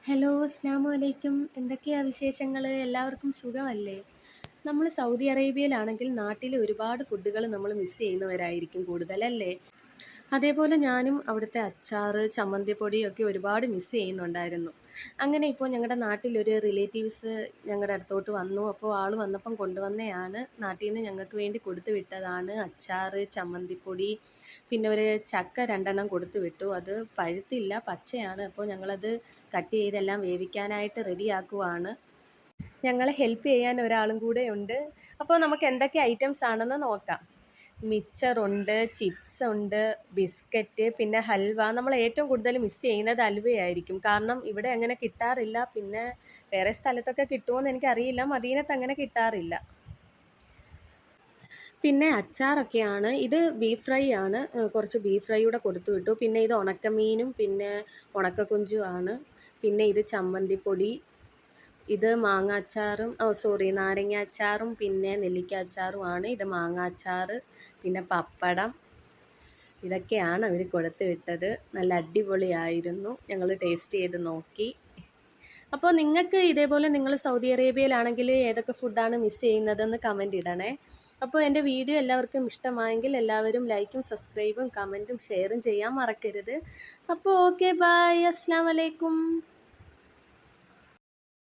Hello, അസ്സലാമു അലൈക്കും. എന്തൊക്കെയാ വിശേഷങ്ങൾ? എല്ലാവർക്കും സുഖമല്ലേ? നമ്മൾ സൗദി അറേബ്യയിലാണെങ്കിൽ നാട്ടിലെ ഒരുപാട് ഫുഡുകൾ നമ്മൾ മിസ് ചെയ്യുന്നവരായിരിക്കും കൂടുതലല്ലേ? അതേപോലെ ഞാനും അവിടുത്തെ അച്ചാറ്, ചമ്മന്തിപ്പൊടിയൊക്കെ ഒരുപാട് മിസ് ചെയ്യുന്നുണ്ടായിരുന്നു. അങ്ങനെ ഇപ്പോൾ ഞങ്ങളുടെ നാട്ടിലൊരു റിലേറ്റീവ്സ് ഞങ്ങളുടെ അടുത്തോട്ട് വന്നു. അപ്പോൾ ആൾ വന്നപ്പം കൊണ്ടുവന്നതാണ്. നാട്ടിൽ നിന്ന് ഞങ്ങൾക്ക് വേണ്ടി കൊടുത്തു വിട്ടതാണ് അച്ചാറ്, ചമ്മന്തിപ്പൊടി, പിന്നെ ഒരു ചക്ക 2 കൊടുത്തു വിട്ടു. അത് പഴുത്തില്ല, പച്ചയാണ്. അപ്പോൾ ഞങ്ങളത് കട്ട് ചെയ്തെല്ലാം വേവിക്കാനായിട്ട് റെഡിയാക്കുവാണ്. ഞങ്ങളെ ഹെൽപ്പ് ചെയ്യാൻ ഒരാളും കൂടെ ഉണ്ട്. അപ്പോൾ നമുക്ക് എന്തൊക്കെ ഐറ്റംസ് ആണെന്ന് നോക്കാം. മിച്ചറുണ്ട്, ചിപ്സ് ഉണ്ട്, ബിസ്ക്കറ്റ്, പിന്നെ ഹൽവ. നമ്മൾ ഏറ്റവും കൂടുതൽ മിസ് ചെയ്യുന്നത് ഹൽവയായിരിക്കും. കാരണം ഇവിടെ അങ്ങനെ കിട്ടാറില്ല. പിന്നെ വേറെ സ്ഥലത്തൊക്കെ കിട്ടുമോയെന്ന് എനിക്കറിയില്ല. മദീനത്ത് അങ്ങനെ കിട്ടാറില്ല. പിന്നെ അച്ചാറൊക്കെയാണ്. ഇത് ബീഫ് ഫ്രൈ ആണ്. കുറച്ച് ബീഫ് ഫ്രൈ കൂടെ കൊടുത്തു വിട്ടു. പിന്നെ ഇത് ഉണക്കമീനും പിന്നെ ഉണക്കക്കൊഞ്ചുമാണ്. പിന്നെ ഇത് ചമ്മന്തിപ്പൊടി, ഇത് മാങ്ങ അച്ചാറും നാരങ്ങ അച്ചാറും പിന്നെ നെല്ലിക്ക അച്ചാറുമാണ്. ഇത് മാങ്ങ അച്ചാറ്, പിന്നെ പപ്പടം. ഇതൊക്കെയാണ് അവർ കൊടുത്തു വിട്ടത്. നല്ല അടിപൊളിയായിരുന്നു. ഞങ്ങൾ ടേസ്റ്റ് ചെയ്ത് നോക്കി. അപ്പോൾ നിങ്ങൾക്ക് ഇതേപോലെ നിങ്ങൾ സൗദി അറേബ്യയിലാണെങ്കിൽ ഏതൊക്കെ ഫുഡാണ് മിസ് ചെയ്യുന്നതെന്ന് കമൻറ്റ് ഇടണേ. അപ്പോൾ എൻ്റെ വീഡിയോ എല്ലാവർക്കും ഇഷ്ടമായെങ്കിൽ എല്ലാവരും ലൈക്കും സബ്സ്ക്രൈബും കമൻറ്റും ഷെയറും ചെയ്യാൻ മറക്കരുത്. അപ്പോൾ ഓക്കെ, ബൈ, അസ്സലാമു അലൈക്കും.